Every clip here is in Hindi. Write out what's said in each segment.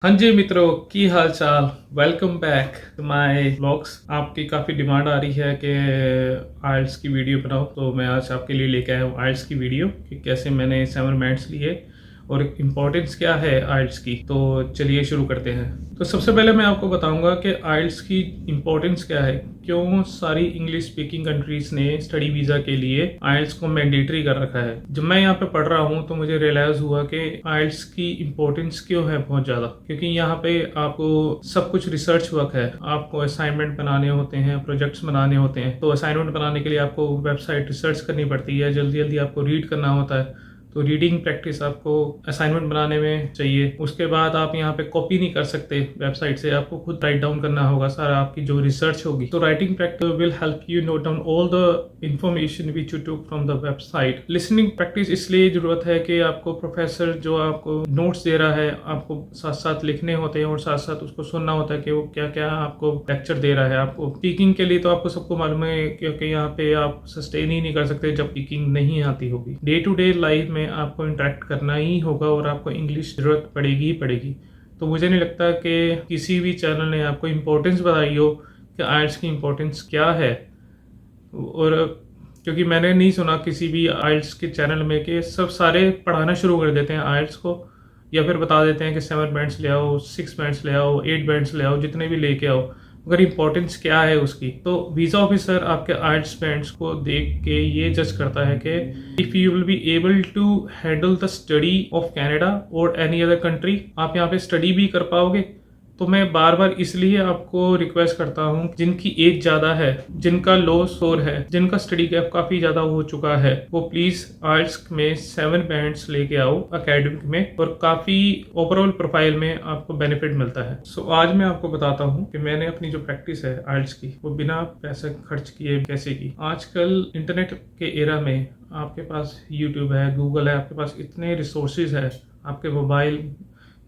हाँ जी मित्रों, की हाल चाल। Welcome back to my vlogs. आपकी काफ़ी डिमांड आ रही है कि आइल्स की वीडियो बनाओ, तो मैं आज आपके लिए लेके आया हूँ आइल्स की वीडियो कि कैसे मैंने 7 बैंड्स लिए और इम्पोर्टेंस क्या है आइल्स की। तो चलिए शुरू करते हैं। तो सबसे पहले मैं आपको बताऊंगा कि आइल्स की इम्पोर्टेंस क्या है, क्यों सारी इंग्लिश स्पीकिंग कंट्रीज ने स्टडी वीज़ा के लिए आइल्स को मैंडेटरी कर रखा है। जब मैं यहाँ पे पढ़ रहा हूँ तो मुझे रियलाइज़ हुआ कि आइल्स की इम्पोर्टेंस क्यों है बहुत ज़्यादा, क्योंकि यहाँ पे आपको सब कुछ रिसर्च वर्क है। आपको असाइनमेंट बनाने होते हैं, प्रोजेक्ट्स बनाने होते हैं। तो असाइनमेंट बनाने के लिए आपको वेबसाइट रिसर्च करनी पड़ती है, जल्दी जल्दी आपको रीड करना होता है। तो रीडिंग प्रैक्टिस आपको असाइनमेंट बनाने में चाहिए। उसके बाद आप यहाँ पे कॉपी नहीं कर सकते वेबसाइट से, आपको खुद राइट डाउन करना होगा सारा आपकी जो रिसर्च होगी। तो writing practice will help you note down all the information which you took from the website. Listening practice इसलिए जरूरत है कि आपको प्रोफेसर जो आपको नोट्स दे रहा है, आपको साथ साथ लिखने होते हैं और साथ साथ उसको सुनना होता है कि वो क्या क्या आपको लेक्चर दे रहा है। आपको स्पीकिंग के लिए तो आपको सबको मालूम है, क्योंकि यहाँ पे आप सस्टेन ही नहीं कर सकते जब स्पीकिंग नहीं आती होगी। डे टू डे लाइफ में आपको इंटरेक्ट करना ही होगा और आपको इंग्लिश जरूरत पड़ेगी ही पड़ेगी। तो मुझे नहीं लगता कि किसी भी चैनल ने आपको इम्पोर्टेंस बताई हो कि आइल्स की इम्पोर्टेंस क्या है। और क्योंकि मैंने नहीं सुना किसी भी आइल्स के चैनल में कि सब सारे पढ़ाना शुरू कर देते हैं आइल्स को, या फिर बता देते हैं कि 7 बैंड्स ले आओ, 6 बैंड्स ले आओ, 8 बैंड्स ले आओ, जितने भी लेके आओ। अगर इम्पोर्टेंस क्या है उसकी, तो वीज़ा ऑफिसर आपके आइल्स बैंड्स को देख के ये जज करता है कि if you will be able to handle the study of Canada और एनी अदर कंट्री, आप यहाँ पे स्टडी भी कर पाओगे। तो मैं बार बार इसलिए आपको रिक्वेस्ट करता हूँ, जिनकी एज ज़्यादा है, जिनका लो स्कोर है, जिनका स्टडी गैप काफ़ी ज़्यादा हो चुका है, वो प्लीज़ आइल्स में 7 बैंड्स लेके आओ एकेडमिक में, और काफ़ी ओवरऑल प्रोफाइल में आपको बेनिफिट मिलता है। सो आज मैं आपको बताता हूँ कि मैंने अपनी जो प्रैक्टिस है आइल्स की, वो बिना पैसे खर्च किए कैसे की। आजकल इंटरनेट के एरा में आपके पास यूट्यूब है, गूगल है, आपके पास इतने रिसोर्सेज है आपके मोबाइल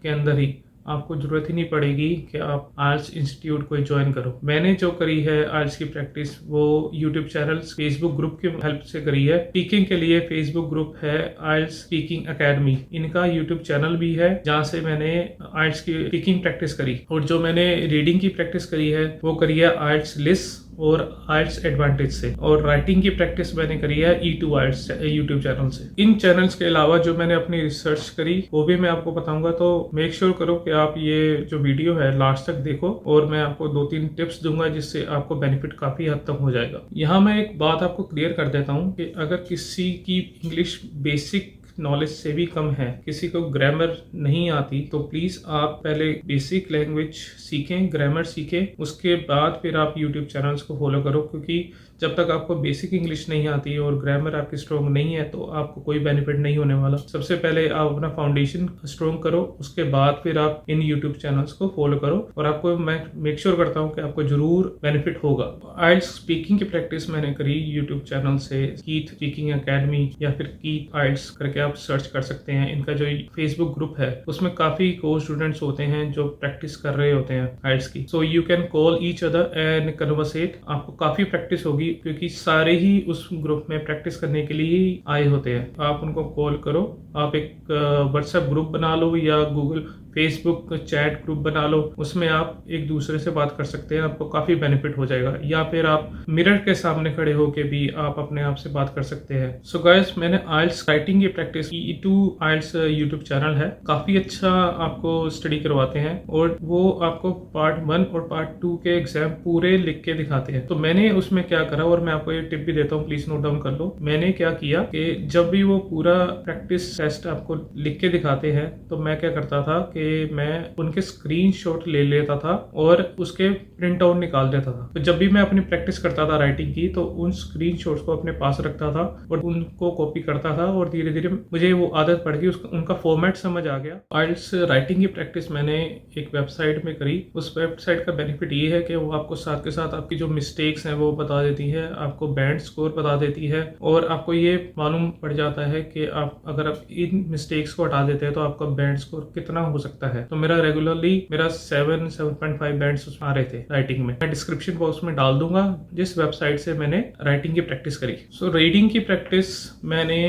के अंदर ही, आपको जरूरत ही नहीं पड़ेगी कि आप आइल्स इंस्टीट्यूट को ज्वाइन करो। मैंने जो करी है आइल्स की प्रैक्टिस, वो यूट्यूब चैनल्स, फेसबुक ग्रुप की हेल्प से करी है। स्पीकिंग के लिए फेसबुक ग्रुप है आइल्स स्पीकिंग एकेडमी, इनका यूट्यूब चैनल भी है जहाँ से मैंने आइल्स की स्पीकिंग प्रैक्टिस करी। और जो मैंने रीडिंग की प्रैक्टिस करी है वो करी है आइल्स लिस और आइल्स एडवांटेज से। और राइटिंग की प्रैक्टिस मैंने करी है E2 आइल्स यूट्यूब चैनल से। इन चैनल्स के अलावा जो मैंने अपनी रिसर्च करी वो भी मैं आपको बताऊंगा। तो मेक श्योर करो कि आप ये जो वीडियो है लास्ट तक देखो, और मैं आपको 2-3 टिप्स दूंगा जिससे आपको बेनिफिट काफी हद तक हो जाएगा। यहाँ मैं एक बात आपको क्लियर कर देता हूँ कि अगर किसी की इंग्लिश बेसिक नॉलेज से भी कम है, किसी को ग्रामर नहीं आती, तो प्लीज आप पहले बेसिक लैंग्वेज सीखें, ग्रामर सीखें, उसके बाद फिर आप यूट्यूब चैनल्स को फॉलो करो। क्योंकि जब तक आपको बेसिक इंग्लिश नहीं आती और ग्रामर आपकी स्ट्रॉन्ग नहीं है तो आपको कोई बेनिफिट नहीं होने वाला। सबसे पहले आप अपना फाउंडेशन स्ट्रॉन्ग करो, उसके बाद फिर आप इन यूट्यूब चैनल्स को फॉलो करो, और आपको मैं मेक श्योर करता हूँ कि आपको जरूर बेनिफिट होगा। आइल्स स्पीकिंग की प्रैक्टिस मैंने करी यूट्यूब चैनल से, कीथ स्पीकिंग एकेडमी या फिर कीथ आइल्स करके आप सर्च कर सकते हैं। इनका जो फेसबुक ग्रुप है उसमें काफी को स्टूडेंट्स होते हैं जो प्रैक्टिस कर रहे होते हैं आइल्स की। So you can call each other and conversate. आपको काफी प्रैक्टिस होगी क्योंकि सारे ही उस ग्रुप में प्रैक्टिस करने के लिए ही आए होते हैं। आप उनको कॉल करो, आप एक व्हाट्सएप ग्रुप बना लो या गूगल फेसबुक चैट ग्रुप बना लो, उसमें आप एक दूसरे से बात कर सकते हैं, आपको काफी बेनिफिट हो जाएगा। या फिर आप मिरर के सामने खड़े होके भी आप अपने आप से बात कर सकते हैं। सो गाइस, मैंने आइल्स राइटिंग की प्रैक्टिस E2 आइल्स यूट्यूब चैनल है, काफी अच्छा आपको स्टडी करवाते हैं और वो आपको पार्ट 1 और पार्ट 2 के एग्जाम पूरे लिख के दिखाते हैं। तो मैंने उसमें क्या करा, और मैं आपको ये टिप भी देता हूँ, प्लीज नोट डाउन कर लो। मैंने क्या किया कि जब भी वो पूरा प्रैक्टिस टेस्ट आपको लिख के दिखाते हैं तो मैं क्या करता था कि मैं उनके स्क्रीनशॉट ले लेता था और उसके प्रिंट आउट निकाल देता था। तो जब भी मैं अपनी प्रैक्टिस करता था राइटिंग की, तो उन स्क्रीनशॉट्स को अपने पास रखता था और उनको कॉपी करता था, और धीरे धीरे मुझे वो आदत पड़ गई, उनका फॉर्मेट समझ आ गया। आइल्स राइटिंग की प्रैक्टिस मैंने एक वेबसाइट में करी। उस वेबसाइट का बेनिफिट ये है कि वो आपको साथ के साथ आपकी जो मिस्टेक्स हैं वो बता देती है, आपको बैंड स्कोर बता देती है, और आपको ये मालूम पड़ जाता है कि आप अगर आप इन मिस्टेक्स को हटा देते हैं तो आपका बैंड स्कोर कितना हो सकता है। तो मेरा रेगुलरली 7.5 बैंड्स उसमें आ रहे थे राइटिंग में। मैं डिस्क्रिप्शन बॉक्स में डाल दूंगा जिस वेबसाइट से मैंने राइटिंग की प्रैक्टिस करी। सो रीडिंग की प्रैक्टिस मैंने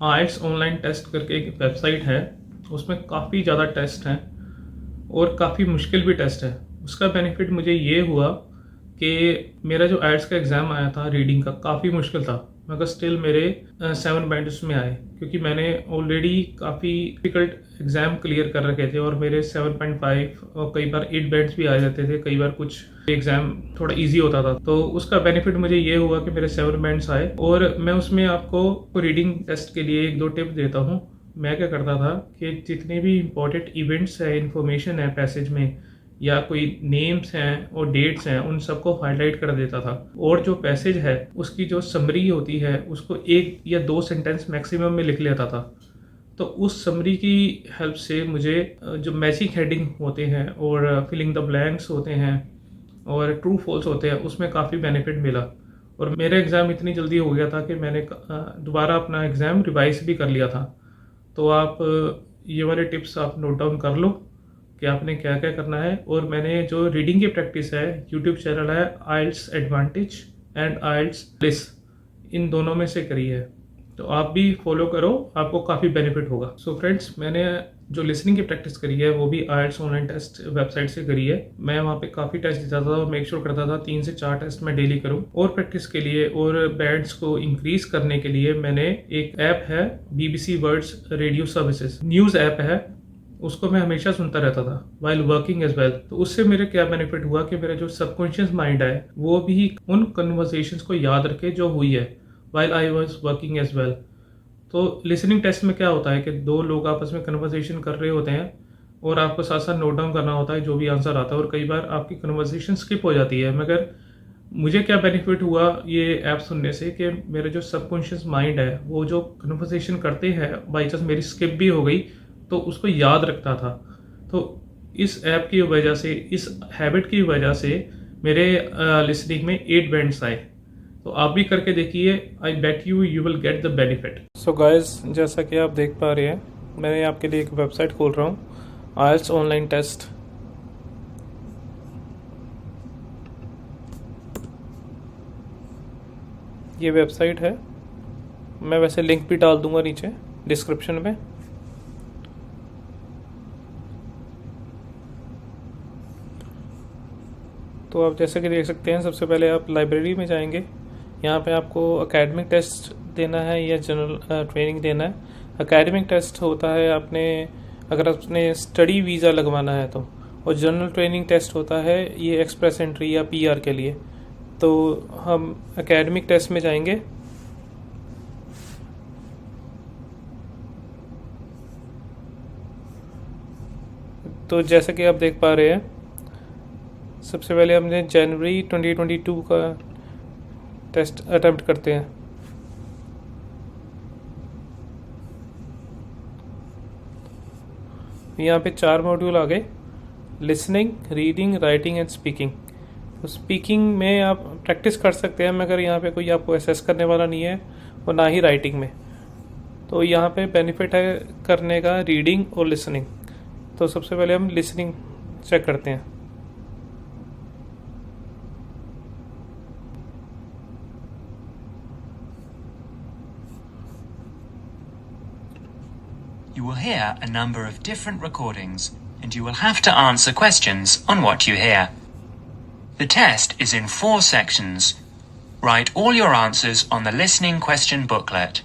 आइल्स ऑनलाइन टेस्ट करके एक वेबसाइट है, उसमें काफ़ी ज़्यादा टेस्ट हैं और काफ़ी मुश्किल भी टेस्ट है। उसका बेनिफिट मुझे ये हुआ कि मेरा जो आइल्स का एग्ज़ाम आया था रीडिंग का काफ़ी मुश्किल था, मगर स्टिल मेरे 7 बैंड्स में आए, क्योंकि मैंने ऑलरेडी काफ़ी डिफिकल्ट एग्ज़ाम क्लियर कर रखे थे और मेरे 7.5 और कई बार 8 बैंड्स भी आ जाते थे। कई बार कुछ एग्ज़ाम थोड़ा इजी होता था, तो उसका बेनिफिट मुझे ये हुआ कि मेरे 7 बैंड्स आए। और मैं उसमें आपको रीडिंग टेस्ट के लिए 1-2 टिप देता हूँ। मैं क्या करता था कि जितने भी इम्पोर्टेंट इवेंट्स है, इंफॉर्मेशन है पैसेज में, या कोई नेम्स हैं और डेट्स हैं, उन सबको हाईलाइट कर देता था। और जो पैसेज है उसकी जो समरी होती है उसको 1 या 2 सेंटेंस मैक्सिमम में लिख लेता था। तो उस समरी की हेल्प से मुझे जो मैचिंग हेडिंग होते हैं और फिलिंग द ब्लैंक्स होते हैं और ट्रू फॉल्स होते हैं, उसमें काफ़ी बेनिफिट मिला। और मेरा एग्ज़ाम इतनी जल्दी हो गया था कि मैंने दोबारा अपना एग्ज़ाम रिवाइज भी कर लिया था। तो आप ये वाले टिप्स आप नोट डाउन कर लो कि आपने क्या क्या करना है। और मैंने जो रीडिंग की प्रैक्टिस है, यूट्यूब चैनल है आइल्स एडवांटेज एंड आइल्स ब्लिस, इन दोनों में से करी है, तो आप भी फॉलो करो, आपको काफ़ी बेनिफिट होगा। सो फ्रेंड्स, मैंने जो लिसनिंग की प्रैक्टिस करी है वो भी आइल्स ऑनलाइन टेस्ट वेबसाइट से करी है। मैं वहाँ पे काफ़ी टेस्ट देता था और मेक श्योर करता था 3 से 4 टेस्ट मैं डेली करूँ। और प्रैक्टिस के लिए और बैंड्स को इंक्रीज करने के लिए मैंने एक ऐप है BBC words radio services, news app है, उसको मैं हमेशा सुनता रहता था वाइल वर्किंग एज वेल। तो उससे मेरे क्या बेनिफिट हुआ कि मेरा जो सबकॉन्शियस माइंड है वो भी उन कन्वर्सेशंस को याद रखे जो हुई है while I was working as well. तो लिसनिंग टेस्ट में क्या होता है कि 2 लोग आपस में कन्वर्सेशन कर रहे होते हैं और आपको साथ साथ नोट डाउन करना होता है जो भी आंसर आता है, और कई बार आपकी कन्वर्सेशन स्किप हो जाती है। मगर मुझे क्या बेनिफिट हुआ ये ऐप सुनने से कि मेरा जो सबकॉन्शियस माइंड है वो जो कन्वर्सेशन करते हैं बाई चांस मेरी स्किप भी हो गई तो उसको याद रखता था। तो इस ऐप की वजह से, इस हैबिट की वजह से मेरे लिसनिंग में 8 बैंड्स आए। तो आप भी करके देखिए, I bet you will get the benefit. So guys, जैसा कि आप देख पा रहे हैं, मैंने आपके लिए एक वेबसाइट खोल रहा हूँ, आइल्स ऑनलाइन टेस्ट। ये वेबसाइट है, मैं वैसे लिंक भी डाल दूंगा नीचे डिस्क्रिप्शन में। तो आप जैसे कि देख सकते हैं, सबसे पहले आप लाइब्रेरी में जाएंगे। यहाँ पे आपको एकेडमिक टेस्ट देना है या जनरल ट्रेनिंग देना है। एकेडमिक टेस्ट होता है अगर आपने स्टडी वीज़ा लगवाना है तो, और जनरल ट्रेनिंग टेस्ट होता है ये एक्सप्रेस एंट्री या PR के लिए। तो हम एकेडमिक टेस्ट में जाएंगे। तो जैसा कि आप देख पा रहे हैं, सबसे पहले हमने जनवरी 2022 का टेस्ट अटेम्प्ट करते हैं। यहाँ पे 4 मॉड्यूल आ गए, listening, reading, writing and speaking. तो स्पीकिंग में आप प्रैक्टिस कर सकते हैं, मगर यहाँ पे कोई आपको असेस करने वाला नहीं है, और ना ही राइटिंग में। तो यहाँ पे बेनिफिट है करने का रीडिंग और लिसनिंग। तो सबसे पहले हम लिसनिंग चेक करते हैं। You will hear a number of different recordings, and you will have to answer questions on what you hear. The test is in 4 sections. Write all your answers on the listening question booklet.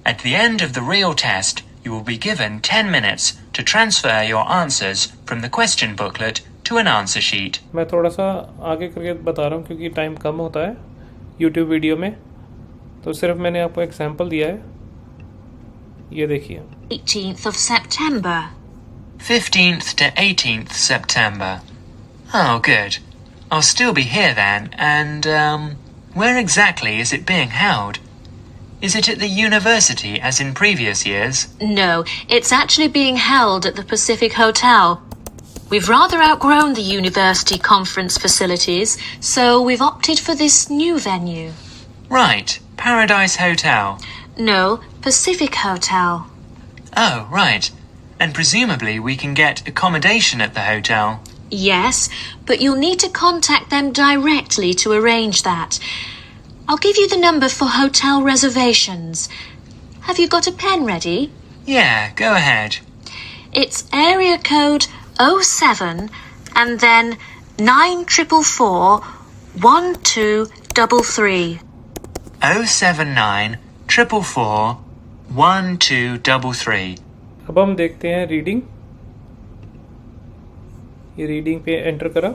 At the end of the real test, you will be given 10 minutes to transfer your answers from the question booklet to an answer sheet. मैं थोड़ा सा आगे करके बता रहा हूँ क्योंकि टाइम कम होता है YouTube वीडियो में, तो सिर्फ मैंने आपको एग्जांपल दिया है। ये देखिए, 18th of September. 15th to 18th September. Oh, good. I'll still be here then. And, where exactly is it being held? Is it at the university as in previous years? No, it's actually being held at the Pacific Hotel. We've rather outgrown the university conference facilities, so we've opted for this new venue. Right. Paradise Hotel. No, Pacific Hotel. Oh, right. And presumably we can get accommodation at the hotel. Yes, but you'll need to contact them directly to arrange that. I'll give you the number for hotel reservations. Have you got a pen ready? Yeah, go ahead. It's area code 07 and then 9444 1233. 079 444 1233. अब हम देखते हैं रीडिंग। ये रीडिंग पे एंटर करा।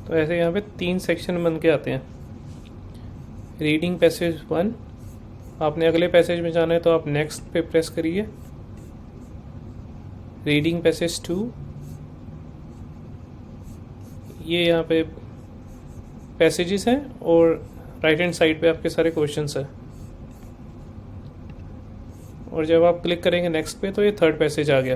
तो ऐसे यहाँ पे 3 सेक्शन बन के आते हैं। रीडिंग पैसेज 1, आपने अगले पैसेज में जाना है तो आप नेक्स्ट पे प्रेस करिए। रीडिंग पैसेज 2, ये यहाँ पे पैसेजेस हैं और राइट हैंड साइड पे आपके सारे क्वेश्चंस हैं। और जब आप क्लिक करेंगे नेक्स्ट पे तो ये थर्ड पैसेज आ गया।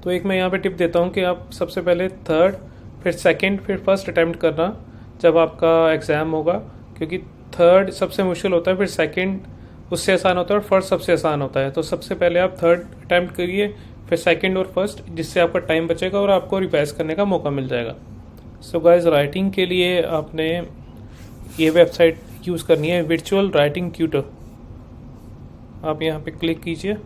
तो एक मैं यहाँ पे टिप देता हूँ कि आप सबसे पहले थर्ड, फिर सेकंड, फिर फर्स्ट अटैम्प्ट करना जब आपका एग्ज़ाम होगा, क्योंकि थर्ड सबसे मुश्किल होता है, फिर सेकंड उससे आसान होता है और फर्स्ट सबसे आसान होता है। तो सबसे पहले आप थर्ड अटैम्प्ट करिए, फिर सेकंड और फर्स्ट, जिससे आपका टाइम बचेगा और आपको रिवाइज करने का मौका मिल जाएगा। सो गाइस, राइटिंग के लिए आपने ये वेबसाइट यूज़ करनी है, वर्चुअल राइटिंग ट्यूटर। आप यहाँ पे क्लिक कीजिए।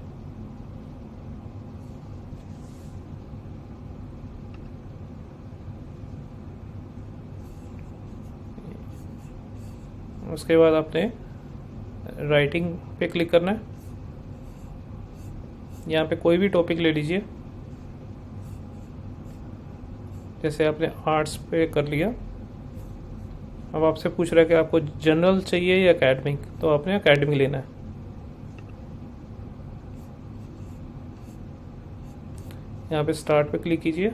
उसके बाद आपने राइटिंग पे क्लिक करना है। यहाँ पे कोई भी टॉपिक ले लीजिए, जैसे आपने आर्ट्स पे कर लिया। अब आपसे पूछ रहा है कि आपको जनरल चाहिए या एकेडमिक, तो आपने एकेडमिक लेना है। यहाँ पे स्टार्ट पे क्लिक कीजिए।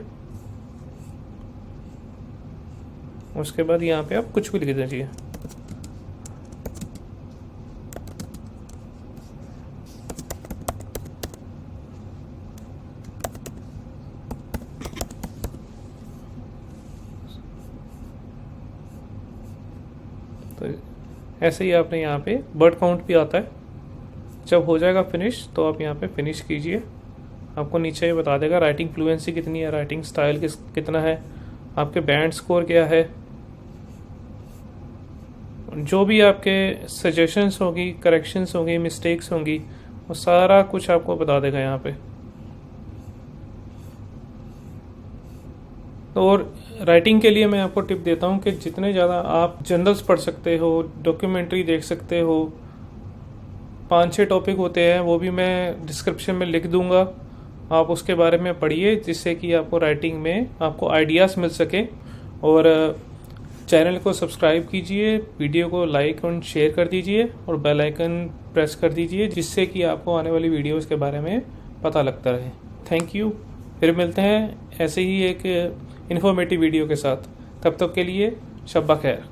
उसके बाद यहाँ पे आप कुछ भी लिख दीजिए। तो ऐसे ही आपने यहाँ पे वर्ड काउंट भी आता है। जब हो जाएगा फिनिश तो आप यहाँ पे फिनिश कीजिए। आपको नीचे ये बता देगा राइटिंग फ्लुएंसी कितनी है, राइटिंग स्टाइल कितना है, आपके बैंड स्कोर क्या है। जो भी आपके सजेशंस होगी, करेक्शंस होंगी, मिस्टेक्स होंगी, वो सारा कुछ आपको बता देगा यहाँ पे। तो और राइटिंग के लिए मैं आपको टिप देता हूँ कि जितने ज़्यादा आप जर्नल्स पढ़ सकते हो, डॉक्यूमेंट्री देख सकते हो, 5-6 टॉपिक होते हैं, वो भी मैं डिस्क्रिप्शन में लिख दूँगा, आप उसके बारे में पढ़िए, जिससे कि आपको राइटिंग में आपको आइडियाज़ मिल सके। और चैनल को सब्सक्राइब कीजिए, वीडियो को लाइक और शेयर कर दीजिए और बेल आइकन प्रेस कर दीजिए, जिससे कि आपको आने वाली वीडियोज़ के बारे में पता लगता रहे। Thank you. फिर मिलते हैं ऐसे ही एक इन्फॉर्मेटिव वीडियो के साथ। तब तक के लिए शब्बा खैर।